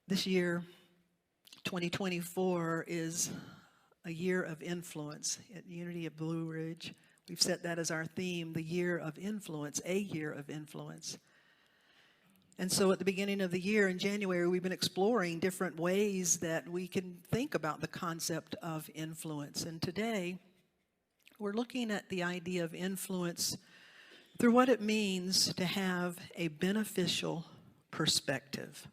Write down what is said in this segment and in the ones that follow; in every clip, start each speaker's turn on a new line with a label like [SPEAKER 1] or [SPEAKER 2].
[SPEAKER 1] This year, 2024, is a year of influence. At Unity of Blue Ridge, we've set that as our theme, the year of influence, a year of influence. And so at the beginning of the year in January, we've been exploring different ways that we can think about the concept of influence. And today, we're looking at the idea of influence through what it means to have a beneficial perspective.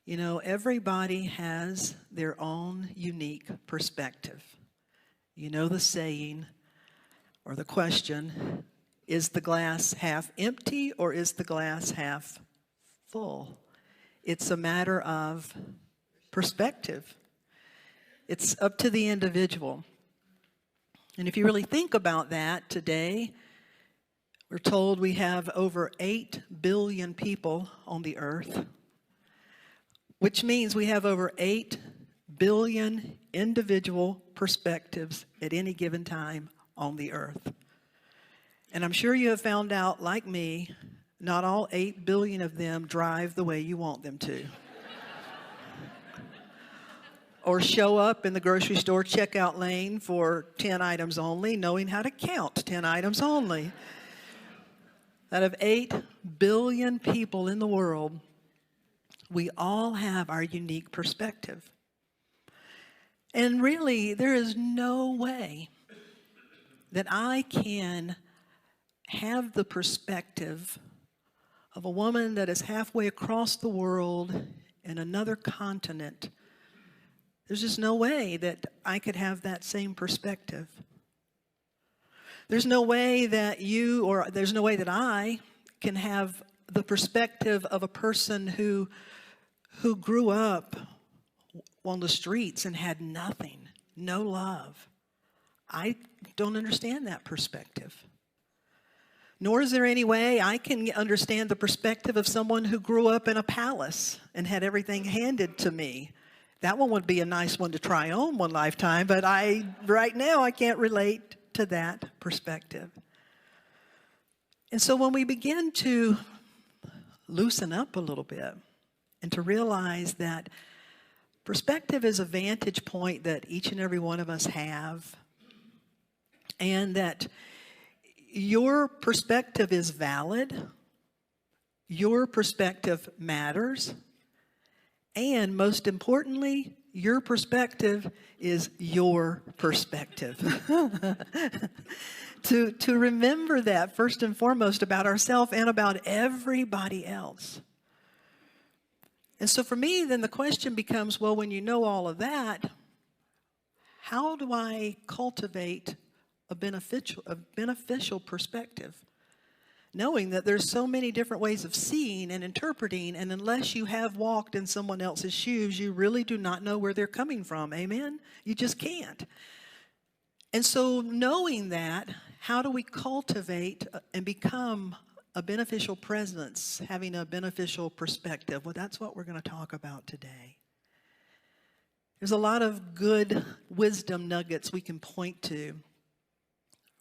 [SPEAKER 1] You know, everybody has their own unique perspective. You know the saying or the question, is the glass half empty or is the glass half full? It's a matter of perspective. It's up to the individual. And if you really think about that today, we're told we have over 8 billion people on the earth, which means we have over 8 billion individual perspectives at any given time on the earth. And I'm sure you have found out, like me, not all 8 billion of them drive the way you want them to. Or show up in the grocery store checkout lane for 10 items only, knowing how to count 10 items only. Out of 8 billion people in the world, we all have our unique perspective. And really, there is no way that I can have the perspective of a woman that is halfway across the world in another continent. There's just no way that I could have that same perspective. There's no way that you, or there's no way that I can have the perspective of a person who grew up on the streets and had nothing, no love. I don't understand that perspective. Nor is there any way I can understand the perspective of someone who grew up in a palace and had everything handed to me. That one would be a nice one to try on one lifetime, but right now I can't relate to that perspective. And so when we begin to loosen up a little bit and to realize that perspective is a vantage point that each and every one of us have, and that your perspective is valid, your perspective matters, and most importantly, your perspective is your perspective. To remember that first and foremost about ourselves and about everybody else. And so for me, then the question becomes, well, when you know all of that, how do I cultivate a beneficial perspective? Knowing that there's so many different ways of seeing and interpreting, and unless you have walked in someone else's shoes, you really do not know where they're coming from. Amen? You just can't. And so knowing that, how do we cultivate and become a beneficial presence, having a beneficial perspective? Well, that's what we're going to talk about today. There's a lot of good wisdom nuggets we can point to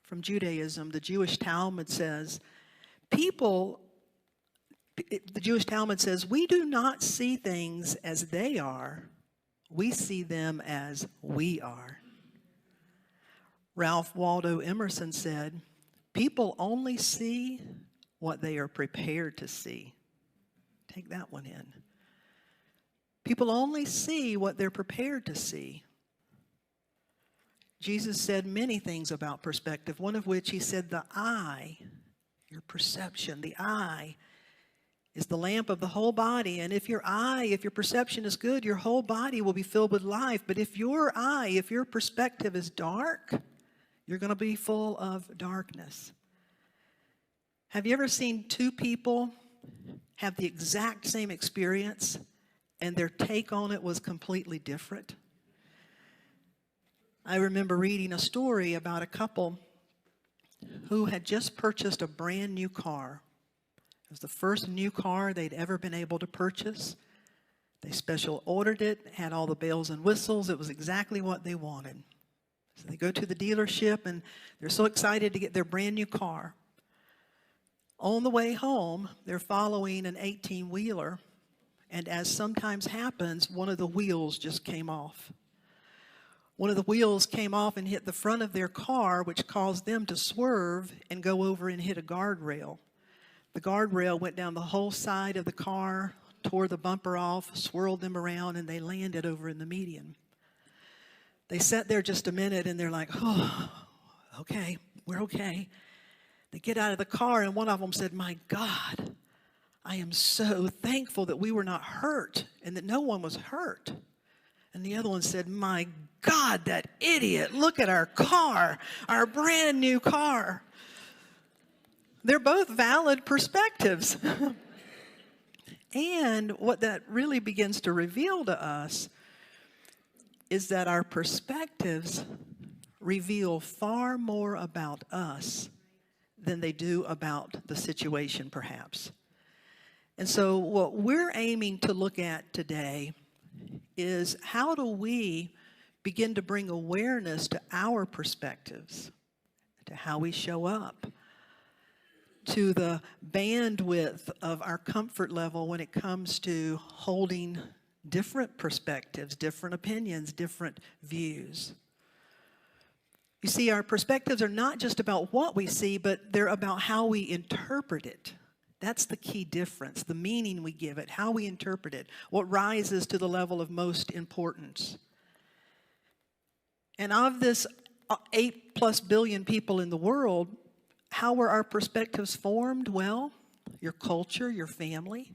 [SPEAKER 1] from Judaism. The Jewish Talmud says, we do not see things as they are, we see them as we are. Ralph Waldo Emerson said, people only see what they are prepared to see. Take that one in. People only see what they're prepared to see. Jesus said many things about perspective, one of which he said the eye, your perception, the eye is the lamp of the whole body. And if your perception is good, your whole body will be filled with life. But if your perspective is dark, you're going to be full of darkness. Have you ever seen two people have the exact same experience and their take on it was completely different? I remember reading a story about a couple who had just purchased a brand new car. It was the first new car they'd ever been able to purchase. They special ordered it, had all the bells and whistles. It was exactly what they wanted. So they go to the dealership and they're so excited to get their brand new car. On the way home, they're following an 18-wheeler And as sometimes happens, one of the wheels just came off. One of the wheels came off and hit the front of their car, which caused them to swerve and go over and hit a guardrail. The guardrail went down the whole side of the car, tore the bumper off, swirled them around, and they landed over in the median. They sat there just a minute, and they're like, oh, okay, we're okay. They get out of the car, and one of them said, my God, I am so thankful that we were not hurt and that no one was hurt. And the other one said, my God, that idiot, look at our car, our brand new car. They're both valid perspectives. And what that really begins to reveal to us is that our perspectives reveal far more about us than they do about the situation, perhaps. And so what we're aiming to look at today is how do we begin to bring awareness to our perspectives, to how we show up, to the bandwidth of our comfort level when it comes to holding different perspectives, different opinions, different views. You see, our perspectives are not just about what we see, but they're about how we interpret it. That's the key difference, the meaning we give it, how we interpret it, what rises to the level of most importance. And of this 8+ billion people in the world, how were our perspectives formed? Well, your culture, your family,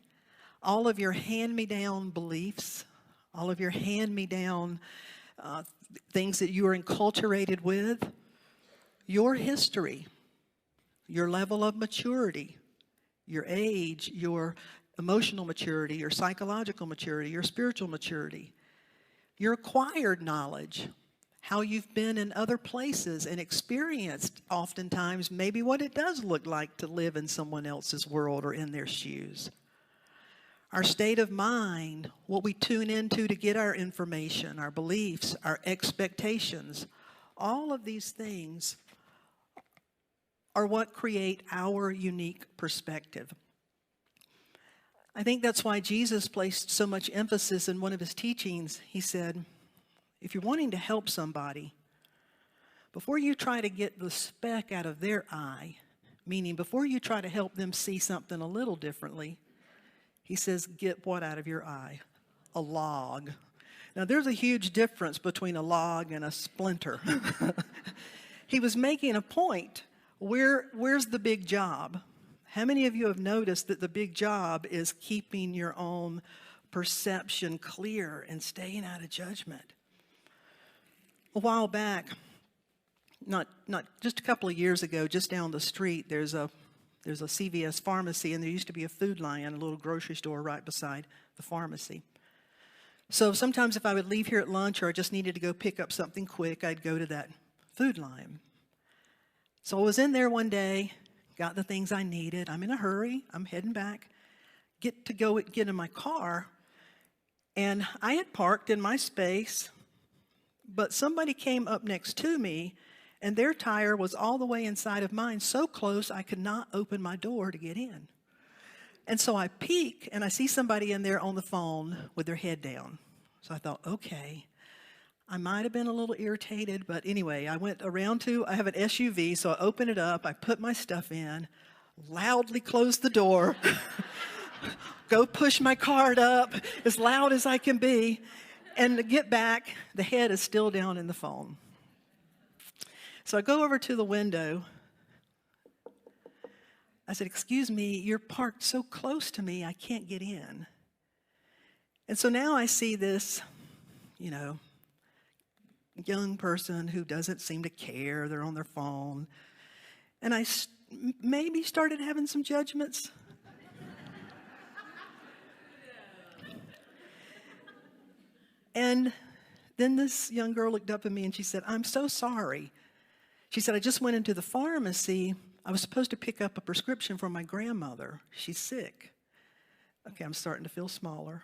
[SPEAKER 1] all of your hand-me-down beliefs, all of your hand-me-down things that you are enculturated with, your history, your level of maturity, your age, your emotional maturity, your psychological maturity, your spiritual maturity, your acquired knowledge, how you've been in other places and experienced oftentimes maybe what it does look like to live in someone else's world or in their shoes. Our state of mind, what we tune into to get our information, our beliefs, our expectations, all of these things are what create our unique perspective. I think that's why Jesus placed so much emphasis in one of his teachings. He said, if you're wanting to help somebody, before you try to get the speck out of their eye, meaning before you try to help them see something a little differently, he says, get what out of your eye? A log. Now, there's a huge difference between a log and a splinter. He was making a point. Where's the big job? How many of you have noticed that the big job is keeping your own perception clear and staying out of judgment? A while back, not just a couple of years ago, just down the street, there's a CVS pharmacy, and there used to be a Food Lion, a little grocery store right beside the pharmacy. So sometimes if I would leave here at lunch or I just needed to go pick up something quick, I'd go to that Food Lion. So I was in there one day, got the things I needed. I'm in a hurry. I'm heading back. Get in my car, and I had parked in my space, but somebody came up next to me, and their tire was all the way inside of mine, so close I could not open my door to get in. And so I peek, and I see somebody in there on the phone with their head down. So I thought, okay, I might have been a little irritated, but anyway, I went around I have an SUV, so I open it up, I put my stuff in, loudly close the door, go push my cart up as loud as I can be, and to get back, the head is still down in the phone. So I go over to the window. I said, excuse me, you're parked so close to me, I can't get in. And so now I see this, young person who doesn't seem to care. They're on their phone. And I maybe started having some judgments. And then this young girl looked up at me and she said, I'm so sorry. She said, I just went into the pharmacy. I was supposed to pick up a prescription for my grandmother. She's sick. Okay, I'm starting to feel smaller.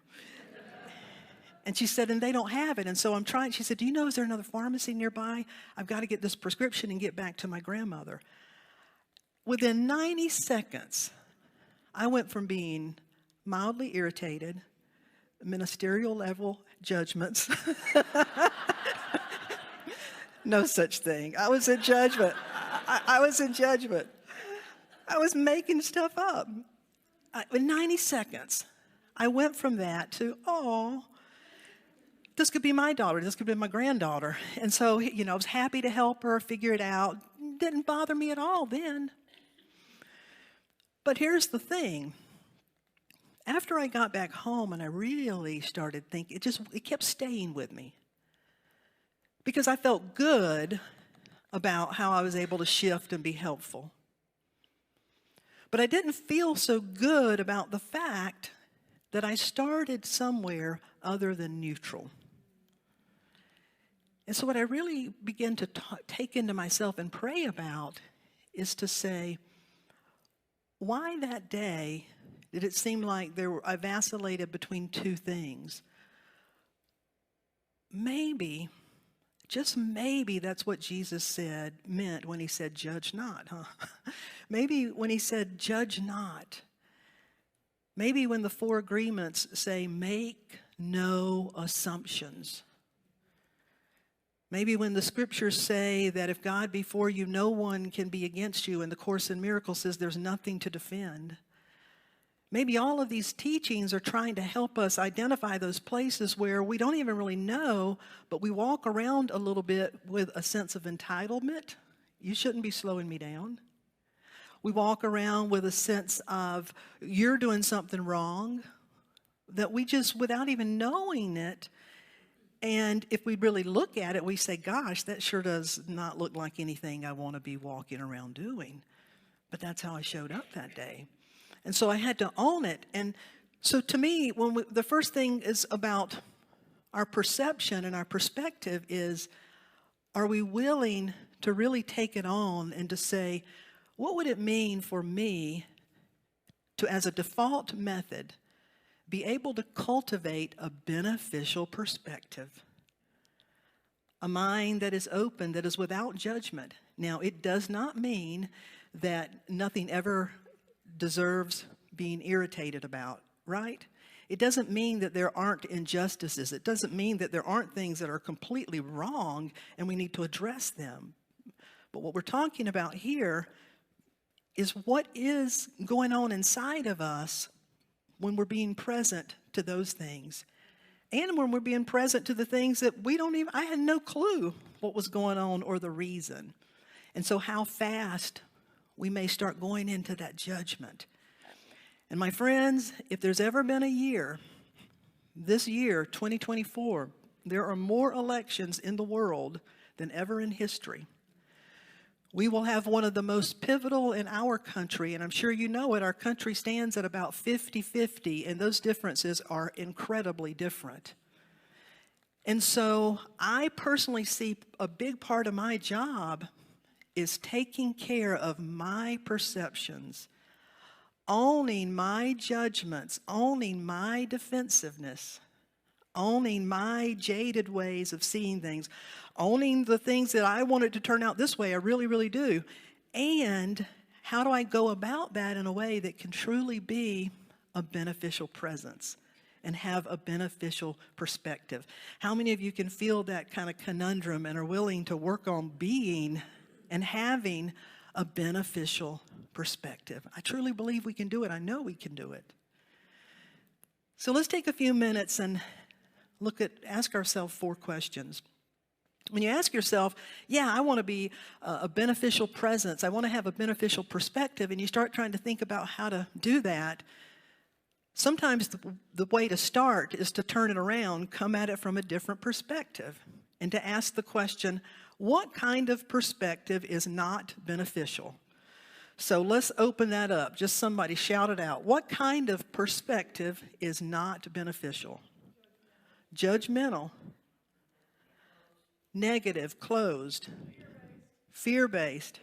[SPEAKER 1] And she said, and they don't have it. And so I'm trying. She said, do you know, is there another pharmacy nearby? I've got to get this prescription and get back to my grandmother. Within 90 seconds, I went from being mildly irritated ministerial level judgments. No such thing. I was in judgment. I was in judgment. I was making stuff up. In 90 seconds, I went from that to, oh, this could be my daughter. This could be my granddaughter. And so, I was happy to help her figure it out. Didn't bother me at all then. But here's the thing. After I got back home and I really started thinking, it kept staying with me. Because I felt good about how I was able to shift and be helpful. But I didn't feel so good about the fact that I started somewhere other than neutral. And so what I really began to take into myself and pray about is to say, why that day did it seem like I vacillated between two things? Maybe, just maybe that's what Jesus meant when he said, judge not, huh? Maybe when he said, judge not. Maybe when the 4 agreements say, make no assumptions. Maybe when the scriptures say that if God be for you, no one can be against you, and the Course in Miracles says there's nothing to defend. Maybe all of these teachings are trying to help us identify those places where we don't even really know, but we walk around a little bit with a sense of entitlement. You shouldn't be slowing me down. We walk around with a sense of you're doing something wrong, that we just, without even knowing it, and if we really look at it, we say, gosh, that sure does not look like anything I want to be walking around doing. But that's how I showed up that day. And so I had to own it. And so to me, the first thing is about our perception and our perspective is, are we willing to really take it on and to say, what would it mean for me to, as a default method, be able to cultivate a beneficial perspective? A mind that is open, that is without judgment. Now, it does not mean that nothing ever deserves being irritated about, right? It doesn't mean that there aren't injustices. It doesn't mean that there aren't things that are completely wrong and we need to address them. But what we're talking about here is what is going on inside of us when we're being present to those things. And when we're being present to the things that I had no clue what was going on or the reason. And so how fast we may start going into that judgment. And my friends, if there's ever been a year, this year, 2024, there are more elections in the world than ever in history. We will have one of the most pivotal in our country, and I'm sure you know it. Our country stands at about 50-50, and those differences are incredibly different. And so I personally see a big part of my job is taking care of my perceptions, owning my judgments, owning my defensiveness, owning my jaded ways of seeing things, owning the things that I want it to turn out this way. I really, really do. And how do I go about that in a way that can truly be a beneficial presence and have a beneficial perspective? How many of you can feel that kind of conundrum and are willing to work on being and having a beneficial perspective? I truly believe we can do it. I know we can do it. So let's take a few minutes and ask ourselves 4 questions. When you ask yourself, yeah, I want to be a beneficial presence, I want to have a beneficial perspective, and you start trying to think about how to do that, sometimes the way to start is to turn it around, come at it from a different perspective, and to ask the question, what kind of perspective is not beneficial? So let's open that up. Just somebody shout it out. What kind of perspective is not beneficial? Judgmental. Negative, closed. Fear-based.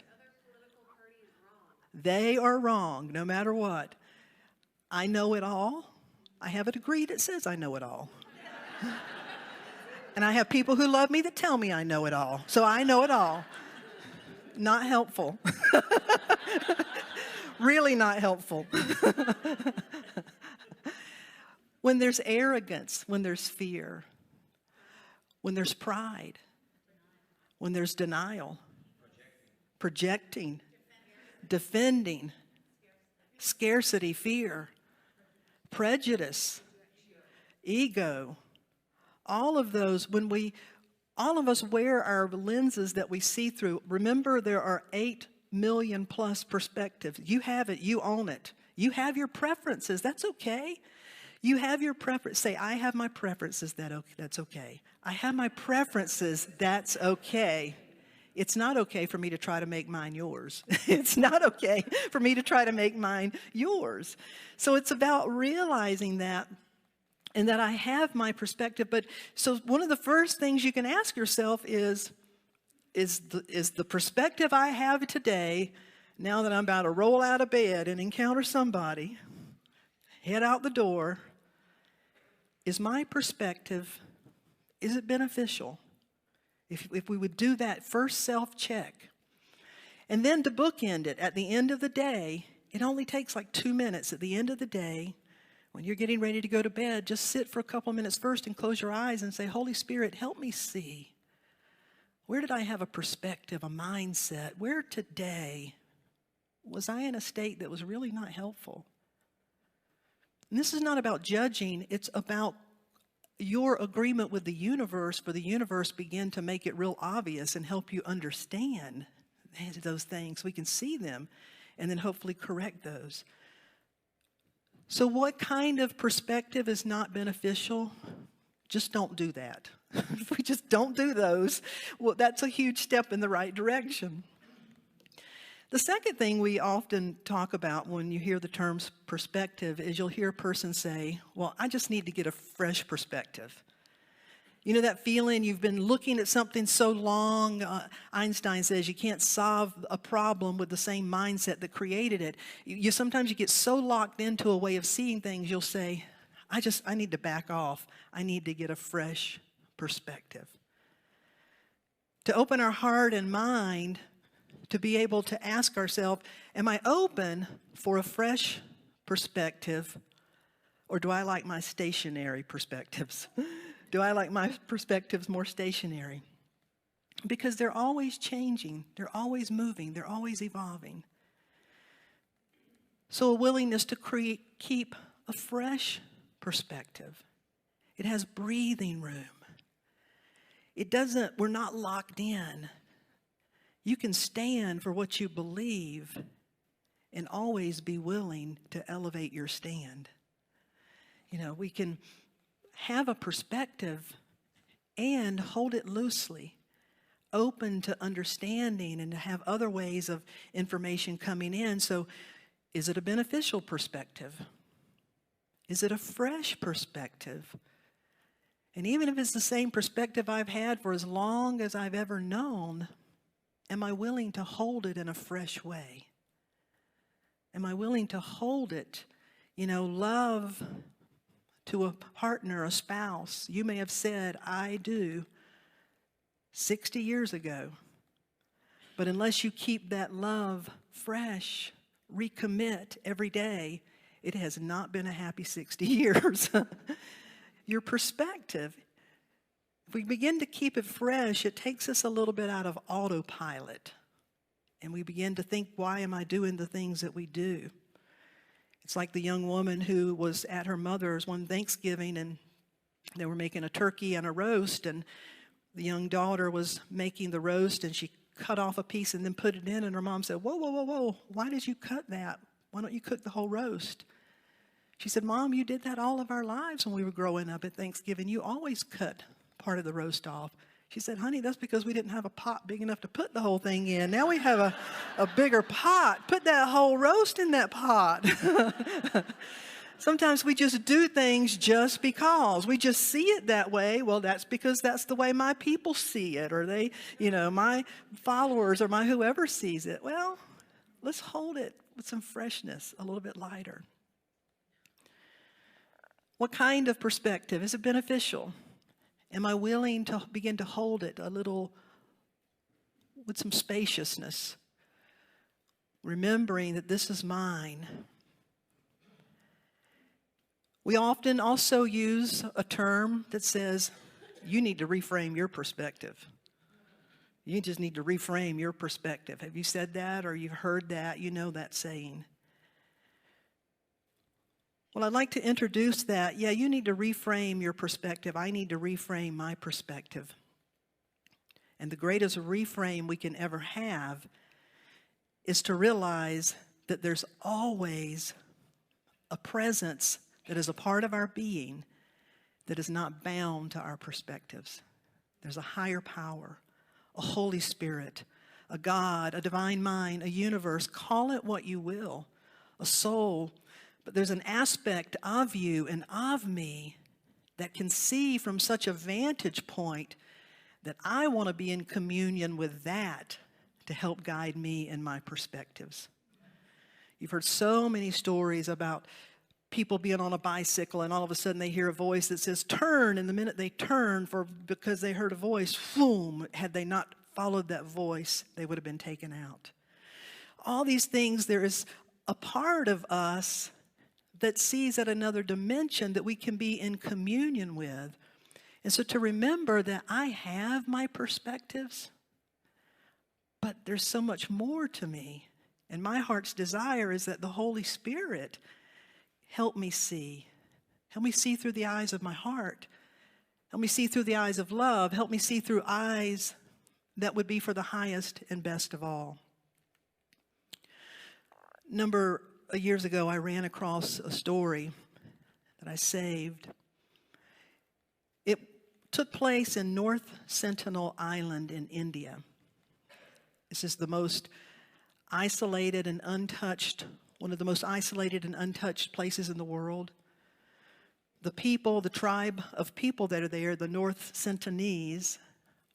[SPEAKER 1] They are wrong, no matter what. I know it all. I have a degree that says I know it all. And I have people who love me that tell me I know it all. So I know it all. Not helpful. Really not helpful. When there's arrogance, when there's fear, when there's pride, when there's denial, projecting, defending, scarcity, fear, prejudice, ego, all of those, all of us wear our lenses that we see through. Remember, there are 8 million plus perspectives. You have it, you own it. You have your preferences, that's okay. You have your preference. Say, I have my preferences, that's okay. I have my preferences, that's okay. It's not okay for me to try to make mine yours. It's not okay for me to try to make mine yours. So it's about realizing that, and that I have my perspective. But so one of the first things you can ask yourself is the perspective I have today, now that I'm about to roll out of bed and encounter somebody, head out the door, is my perspective, is it beneficial? If we would do that first self-check. And then to bookend it, at the end of the day, it only takes like 2 minutes. At the end of the day, when you're getting ready to go to bed, just sit for a couple of minutes first and close your eyes and say, Holy Spirit, help me see. Where did I have a perspective, a mindset? Where today was I in a state that was really not helpful? And this is not about judging, it's about your agreement with the universe, for the universe begin to make it real obvious and help you understand those things. We can see them and then hopefully correct those. So what kind of perspective is not beneficial? Just don't do that. If we just don't do those, well, that's a huge step in the right direction. The second thing we often talk about when you hear the terms perspective is you'll hear a person say, well, I just need to get a fresh perspective. You know that feeling you've been looking at something so long? Einstein says you can't solve a problem with the same mindset that created it. Sometimes you get so locked into a way of seeing things, you'll say, I need to back off. I need to get a fresh perspective. To open our heart and mind, to be able to ask ourselves, am I open for a fresh perspective, or do I like my stationary perspectives? Do I like my perspectives more stationary? Because they're always changing, they're always moving, they're always evolving. So a willingness to keep a fresh perspective. It has breathing room. We're not locked in. You can stand for what you believe and always be willing to elevate your stand. You know, we can have a perspective and hold it loosely, open to understanding and to have other ways of information coming in. So is it a beneficial perspective? Is it a fresh perspective? And even if it's the same perspective I've had for as long as I've ever known, am I willing to hold it in a fresh way? Am I willing to hold it, love to a partner, a spouse? You may have said, I do, 60 years ago. But unless you keep that love fresh, recommit every day, it has not been a happy 60 years. Your perspective, if we begin to keep it fresh, it takes us a little bit out of autopilot. And we begin to think, why am I doing the things that we do? It's like the young woman who was at her mother's one Thanksgiving, and they were making a turkey and a roast, and the young daughter was making the roast, and she cut off a piece and then put it in, and her mom said, whoa, whoa, whoa, whoa, why did you cut that? Why don't you cook the whole roast? She said, Mom, you did that all of our lives when we were growing up at Thanksgiving. You always cut part of the roast off. She said, honey, that's because we didn't have a pot big enough to put the whole thing in. Now we have a bigger pot. Put that whole roast in that pot. Sometimes we just do things just because. We just see it that way. Well, that's because that's the way my people see it, or they, my followers or my whoever sees it. Well, let's hold it with some freshness, a little bit lighter. What kind of perspective? Is it beneficial? Am I willing to begin to hold it a little with some spaciousness? Remembering that this is mine. We often also use a term that says, you need to reframe your perspective. You just need to reframe your perspective. Have you said that or you've heard that? You know that saying. Well, I'd like to introduce that. Yeah, you need to reframe your perspective. I need to reframe my perspective. And the greatest reframe we can ever have is to realize that there's always a presence that is a part of our being that is not bound to our perspectives. There's a higher power, a Holy Spirit, a God, a divine mind, a universe, call it what you will, a soul. But there's an aspect of you and of me that can see from such a vantage point that I want to be in communion with that to help guide me in my perspectives. You've heard so many stories about people being on a bicycle and all of a sudden they hear a voice that says, turn. And the minute they turn because they heard a voice, boom, had they not followed that voice, they would have been taken out. All these things, there is a part of us that sees at another dimension that we can be in communion with. And so to remember that I have my perspectives, but there's so much more to me. And my heart's desire is that the Holy Spirit help me see. Help me see through the eyes of my heart. Help me see through the eyes of love. Help me see through eyes that would be for the highest and best of all. Number of years ago, I ran across a story that I saved. It took place in North Sentinel Island in India. This is the most isolated and untouched, one of the most isolated and untouched places in the world. The people, the tribe of people that are there, the North Sentinelese,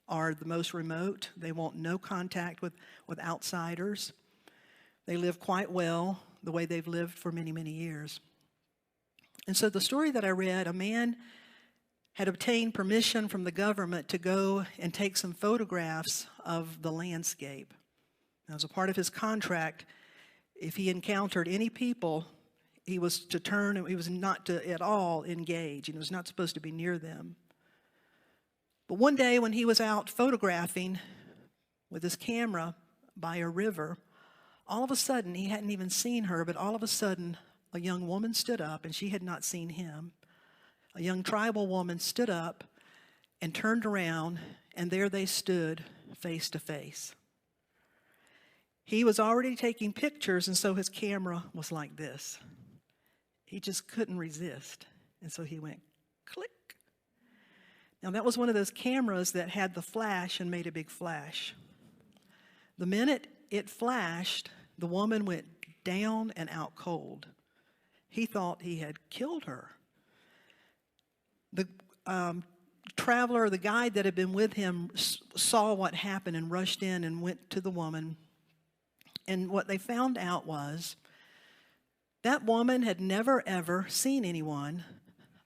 [SPEAKER 1] are the most remote. They want no contact with outsiders. They live quite well, the way they've lived for many, many years. And so the story that I read, a man had obtained permission from the government to go and take some photographs of the landscape. Now, as a part of his contract, if he encountered any people, he was to turn and he was not to at all engage, and he was not supposed to be near them. But one day when he was out photographing with his camera by a river, all of a sudden, he hadn't even seen her, but all of a sudden, a young woman stood up, and she had not seen him. A young tribal woman stood up and turned around, and there they stood face to face. He was already taking pictures, and so his camera was like this. He just couldn't resist, and so he went click. Now, that was one of those cameras that had the flash and made a big flash. The minute it flashed, the woman went down and out cold. He thought he had killed her. The traveler, the guide that had been with him, saw what happened and rushed in and went to the woman. And what they found out was that woman had never, ever seen anyone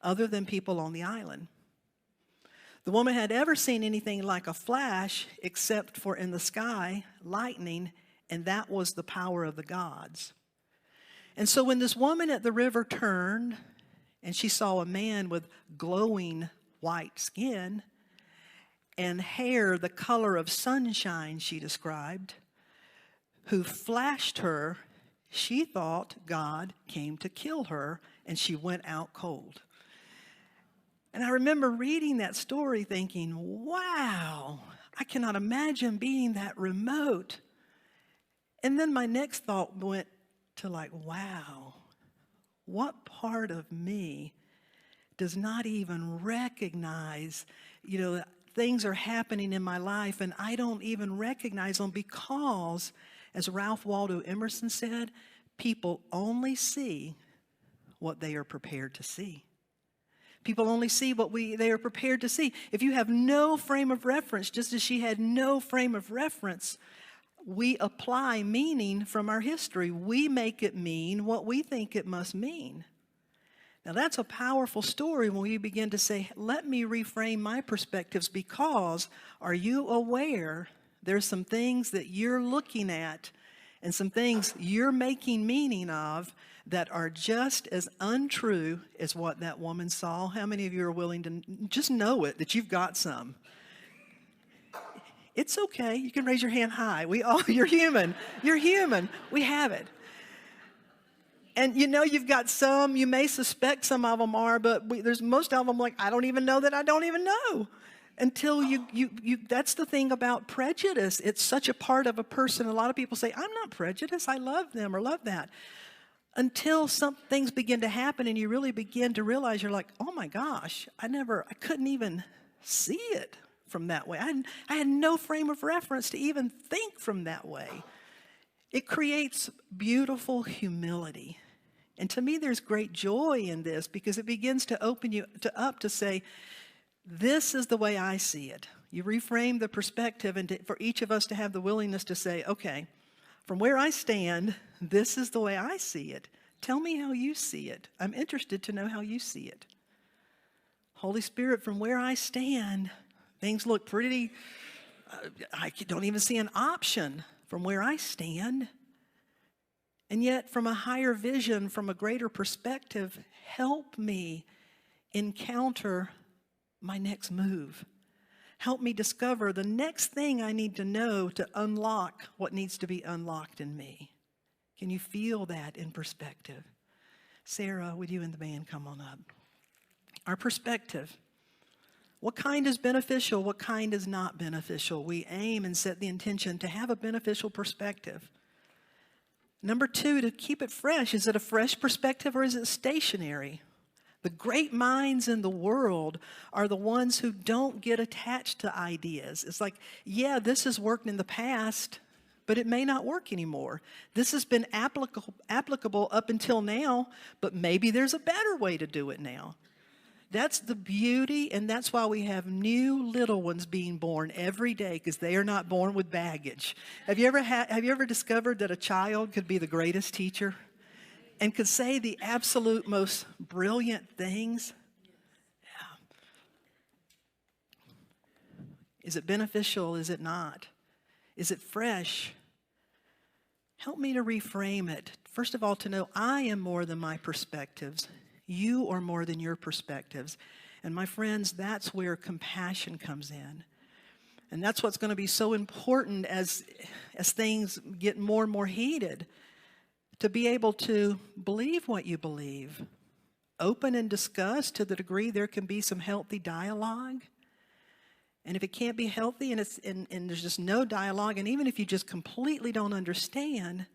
[SPEAKER 1] other than people on the island. The woman had ever seen anything like a flash except for in the sky, lightning, and that was the power of the gods. And so when this woman at the river turned and she saw a man with glowing white skin and hair the color of sunshine, she described, who flashed her, she thought God came to kill her, and she went out cold. And I remember reading that story thinking, wow, I cannot imagine being that remote. And then my next thought went to like, wow, what part of me does not even recognize, that things are happening in my life and I don't even recognize them because, as Ralph Waldo Emerson said, people only see what they are prepared to see. People only see what they are prepared to see. If you have no frame of reference, just as she had no frame of reference, we apply meaning from our history. We make it mean what we think it must mean. Now that's a powerful story when we begin to say, let me reframe my perspectives, because are you aware there's some things that you're looking at and some things you're making meaning of that are just as untrue as what that woman saw. How many of you are willing to just know it, that you've got some? It's okay. You can raise your hand high. You're human. You're human. We have it. And you know you've got some, you may suspect some of them are, but there's most of them like, I don't even know that I don't even know. Until that's the thing about prejudice. It's such a part of a person. A lot of people say, I'm not prejudiced. I love them or love that. Until some things begin to happen and you really begin to realize, you're like, oh my gosh, I couldn't even see it from that way. I had no frame of reference to even think from that way. It creates beautiful humility. And to me, there's great joy in this because it begins to open you up to say, this is the way I see it. You reframe the perspective and for each of us to have the willingness to say, okay, from where I stand, this is the way I see it. Tell me how you see it. I'm interested to know how you see it. Holy Spirit, from where I stand, things look pretty, I don't even see an option from where I stand. And yet, from a higher vision, from a greater perspective, help me encounter my next move. Help me discover the next thing I need to know to unlock what needs to be unlocked in me. Can you feel that in perspective? Sarah, would you and the band come on up? Our perspective. What kind is beneficial? What kind is not beneficial? We aim and set the intention to have a beneficial perspective. Number 2, to keep it fresh. Is it a fresh perspective or is it stationary? The great minds in the world are the ones who don't get attached to ideas. It's like, yeah, this has worked in the past, but it may not work anymore. This has been applicable up until now, but maybe there's a better way to do it now. That's the beauty, and that's why we have new little ones being born every day, because they are not born with baggage. Have you ever discovered that a child could be the greatest teacher and could say the absolute most brilliant things? Yeah. Is it beneficial? Is it not? Is it fresh? Help me to reframe it. First of all, to know I am more than my perspectives. You are more than your perspectives. And my friends, that's where compassion comes in. And that's what's going to be so important as things get more and more heated, to be able to believe what you believe. Open and discuss to the degree there can be some healthy dialogue. And if it can't be healthy and there's just no dialogue, and even if you just completely don't understand,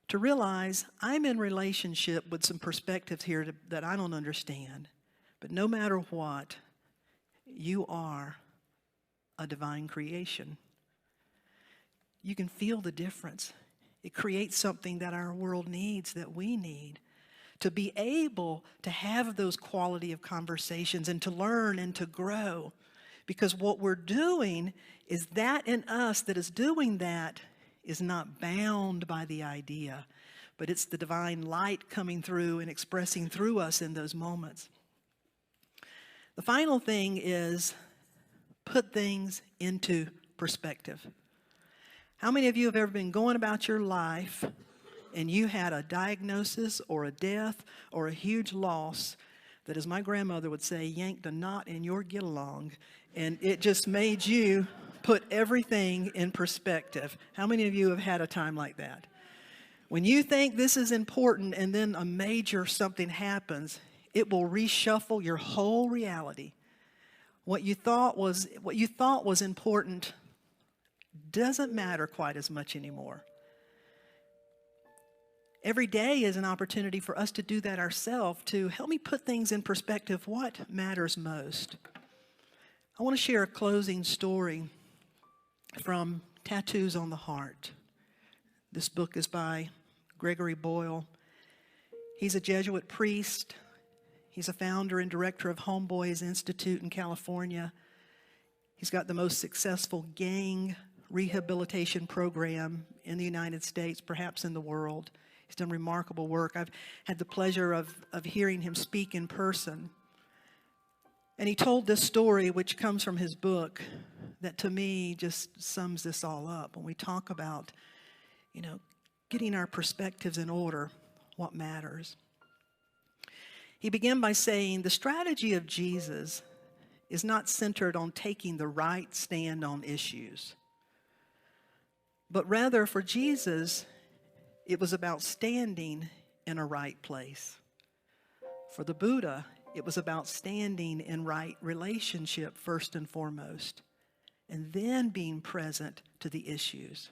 [SPEAKER 1] to realize I'm in relationship with some perspectives here that I don't understand. But no matter what, you are a divine creation. You can feel the difference. It creates something that our world needs, that we need. To be able to have those quality of conversations and to learn and to grow. Because what we're doing is that in us that is doing that is not bound by the idea, but it's the divine light coming through and expressing through us in those moments. The final thing is put things into perspective. How many of you have ever been going about your life and you had a diagnosis or a death or a huge loss that, as my grandmother would say, yanked a knot in your get-along, and it just made you put everything in perspective? How many of you have had a time like that? When you think this is important and then a major something happens, it will reshuffle your whole reality. What you thought was important doesn't matter quite as much anymore. Every day is an opportunity for us to do that ourselves, to help me put things in perspective. What matters most? I want to share a closing story from Tattoos on the Heart. This book is by Gregory Boyle. He's a Jesuit priest. He's a founder and director of Homeboys Institute in California. He's got the most successful gang rehabilitation program in the United States, perhaps in the world. He's done remarkable work. I've had the pleasure of hearing him speak in person. And he told this story, which comes from his book, that to me just sums this all up. When we talk about, getting our perspectives in order, what matters. He began by saying the strategy of Jesus is not centered on taking the right stand on issues, but rather for Jesus, it was about standing in a right place. For the Buddha, it was about standing in right relationship first and foremost, and then being present to the issues.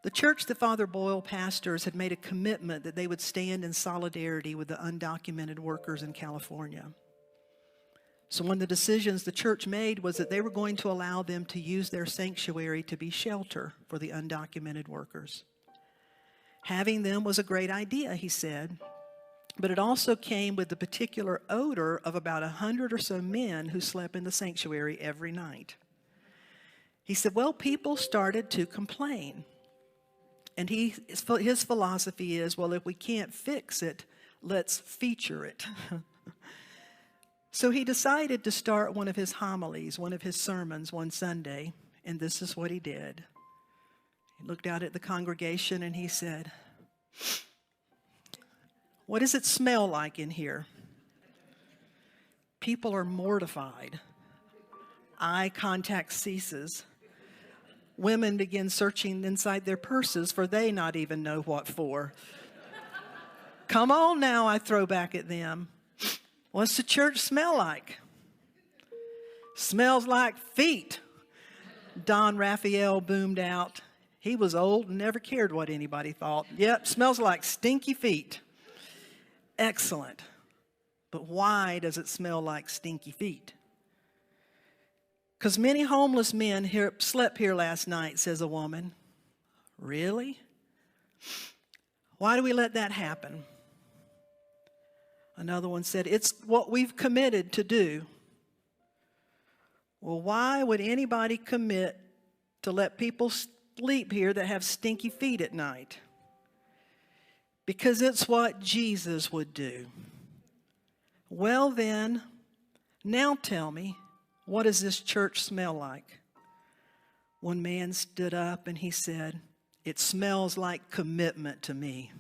[SPEAKER 1] The church that Father Boyle pastors had made a commitment that they would stand in solidarity with the undocumented workers in California. So one of the decisions the church made was that they were going to allow them to use their sanctuary to be shelter for the undocumented workers. Having them was a great idea, he said, but it also came with the particular odor of about 100 or so men who slept in the sanctuary every night. He said, well, people started to complain. And his philosophy is, well, if we can't fix it, let's feature it. So he decided to start one of his homilies, one of his sermons one Sunday, and this is what he did. He looked out at the congregation and he said, what does it smell like in here? People are mortified. Eye contact ceases. Women begin searching inside their purses for they not even know what for. Come on now, I throw back at them. What's the church smell like? Smells like feet. Don Raphael boomed out. He was old and never cared what anybody thought. Yep, smells like stinky feet. Excellent. But why does it smell like stinky feet? Because many homeless men slept here last night, says a woman. Really? Why do we let that happen? Another one said, it's what we've committed to do. Well, why would anybody commit to let people sleep here that have stinky feet at night? Because it's what Jesus would do. Well then, now tell me, what does this church smell like? One man stood up and he said, it smells like commitment to me.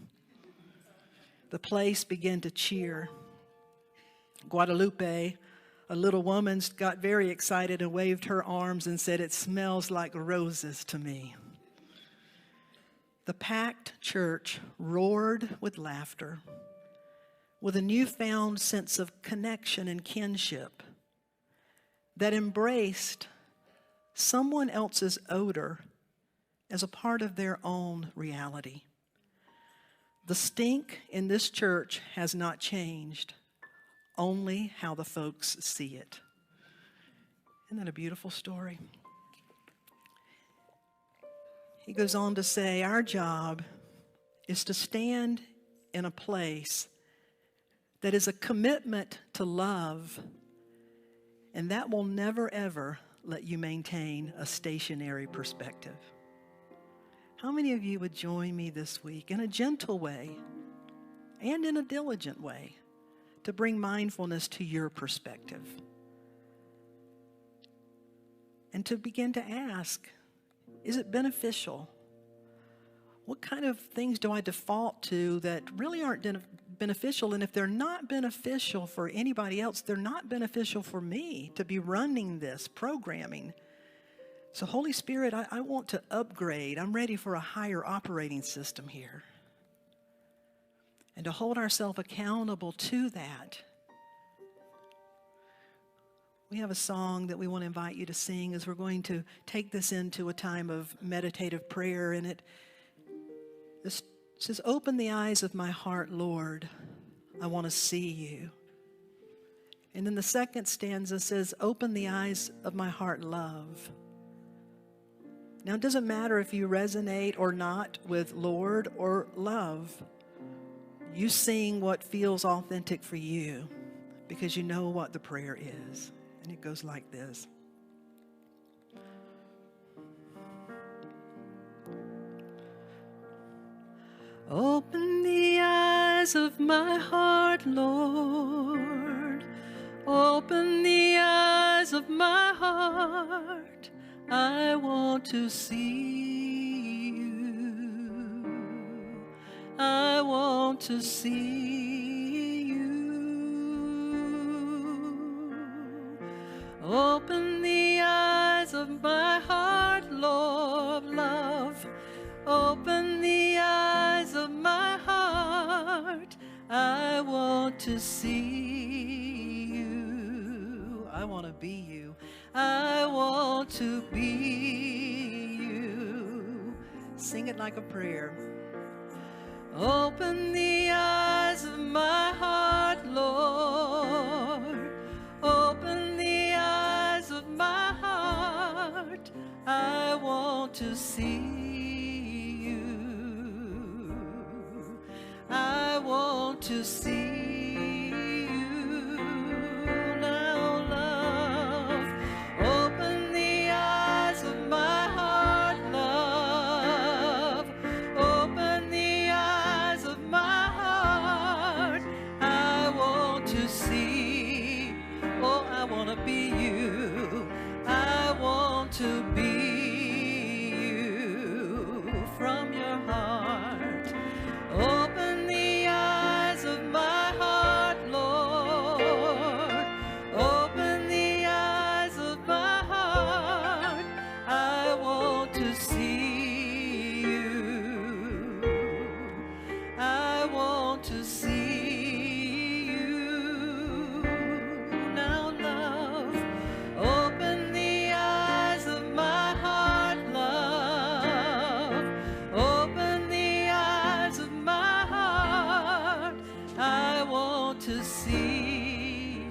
[SPEAKER 1] The place began to cheer. Guadalupe, a little woman, got very excited and waved her arms and said, it smells like roses to me. The packed church roared with laughter, with a newfound sense of connection and kinship that embraced someone else's odor as a part of their own reality. The stink in this church has not changed, only how the folks see it. Isn't that a beautiful story? He goes on to say, our job is to stand in a place that is a commitment to love, and that will never, ever let you maintain a stationary perspective. How many of you would join me this week in a gentle way and in a diligent way to bring mindfulness to your perspective? And to begin to ask, is it beneficial? What kind of things do I default to that really aren't beneficial? And if they're not beneficial for anybody else, they're not beneficial for me to be running this programming. So Holy Spirit, I want to upgrade. I'm ready for a higher operating system here. And to hold ourselves accountable to that. We have a song that we want to invite you to sing as we're going to take this into a time of meditative prayer. And it says, open the eyes of my heart, Lord. I want to see you. And then the second stanza says, open the eyes of my heart, love. Now, it doesn't matter if you resonate or not with Lord or love. You sing what feels authentic for you because you know what the prayer is. And it goes like this. Open the eyes of my heart, Lord. Open the eyes of my heart. I want to see you. I want to see you. Open the eyes of my heart, Lord, love. Open the eyes of my heart. I want to see you. I want to be you. I want to be you. Sing it like a prayer. Open the eyes of my heart, Lord. Open the eyes of my heart. I want to see you. I want to see you now, love. Open the eyes of my heart, love. Open the eyes of my heart. I want to see. Oh, I want to be you. I want to be you from your heart. Open the eyes of my heart, Lord. Open the eyes of my heart. I want to see you. I want to see you now, love. Open the eyes of my heart, love. Open the eyes of my heart. I want to see.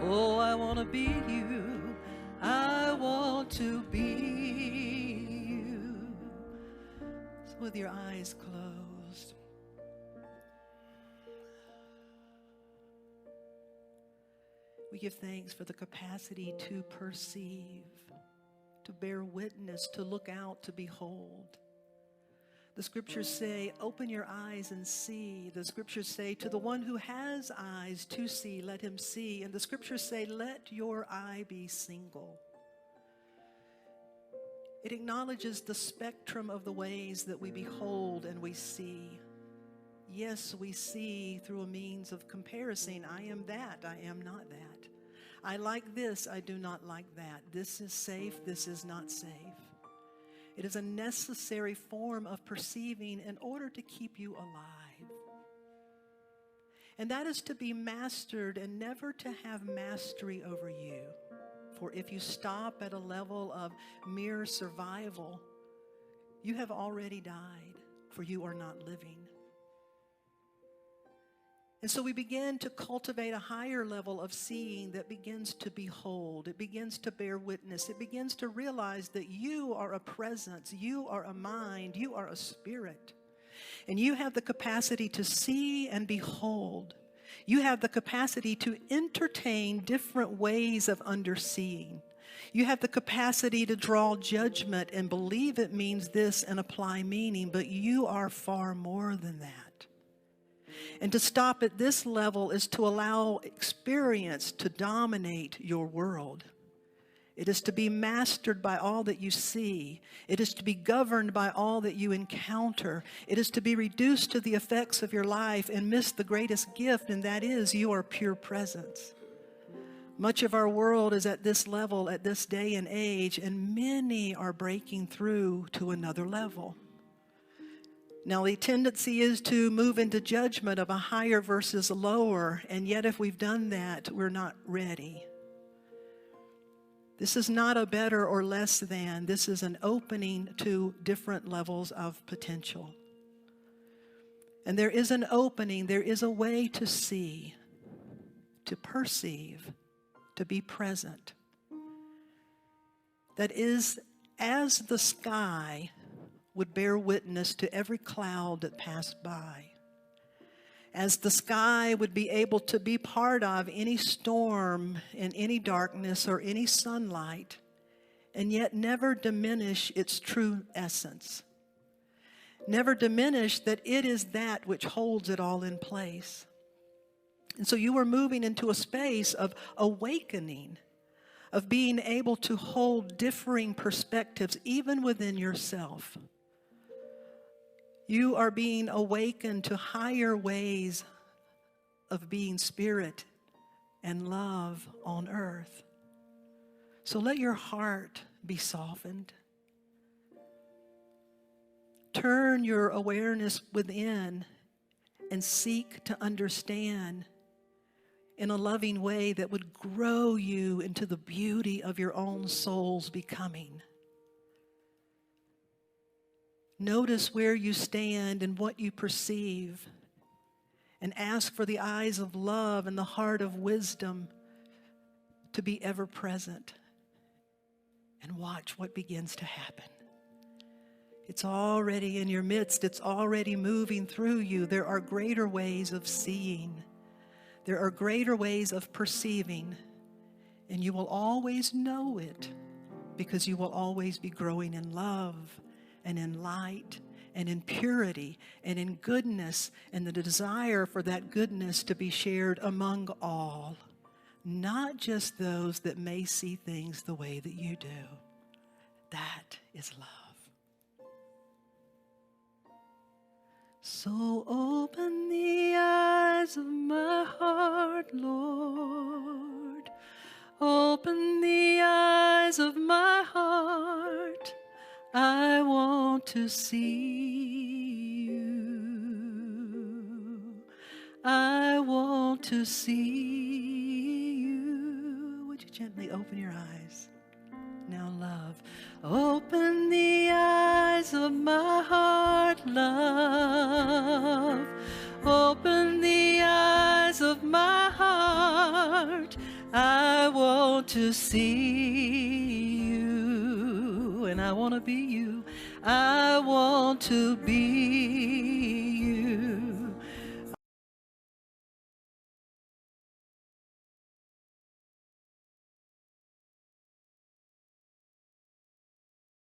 [SPEAKER 1] Oh, I want to be you. I want to be you. So with your eyes closed, we give thanks for the capacity to perceive, to bear witness, to look out, to behold. The scriptures say, open your eyes and see. The scriptures say, to the one who has eyes to see, let him see. And the scriptures say, let your eye be single. It acknowledges the spectrum of the ways that we behold and we see. Yes, we see through a means of comparison. I am that, I am not that. I like this, I do not like that. This is safe, this is not safe. It is a necessary form of perceiving in order to keep you alive. And that is to be mastered and never to have mastery over you. For if you stop at a level of mere survival, you have already died, for you are not living. And so we begin to cultivate a higher level of seeing that begins to behold. It begins to bear witness. It begins to realize that you are a presence, you are a mind, you are a spirit. And you have the capacity to see and behold. You have the capacity to entertain different ways of underseeing. You have the capacity to draw judgment and believe it means this and apply meaning, but you are far more than that. And to stop at this level is to allow experience to dominate your world. It is to be mastered by all that you see. It is to be governed by all that you encounter. It is to be reduced to the effects of your life and miss the greatest gift, and that is you are pure presence. Much of our world is at this level, at this day and age, and many are breaking through to another level. Now, the tendency is to move into judgment of a higher versus a lower, and yet if we've done that, we're not ready. This is not a better or less than. This is an opening to different levels of potential. And there is an opening, there is a way to see, to perceive, to be present. That is, as the sky would bear witness to every cloud that passed by. As the sky would be able to be part of any storm and any darkness or any sunlight, and yet never diminish its true essence. Never diminish that it is that which holds it all in place. And so you are moving into a space of awakening, of being able to hold differing perspectives even within yourself. You are being awakened to higher ways of being spirit and love on earth. So let your heart be softened. Turn your awareness within and seek to understand in a loving way that would grow you into the beauty of your own soul's becoming. Notice where you stand and what you perceive, and ask for the eyes of love and the heart of wisdom to be ever present. And watch what begins to happen. It's already in your midst. It's already moving through you. There are greater ways of seeing. There are greater ways of perceiving. And you will always know it because you will always be growing in love and in light and in purity and in goodness, and the desire for that goodness to be shared among all, not just those that may see things the way that you do. That is love. So open the eyes of my heart, Lord. Open the eyes of my heart. I want to see you. I want to see you. Would you gently open your eyes? Now, love. Open the eyes of my heart, love. Open the eyes of my heart. I want to see you, and I want to be you. I want to be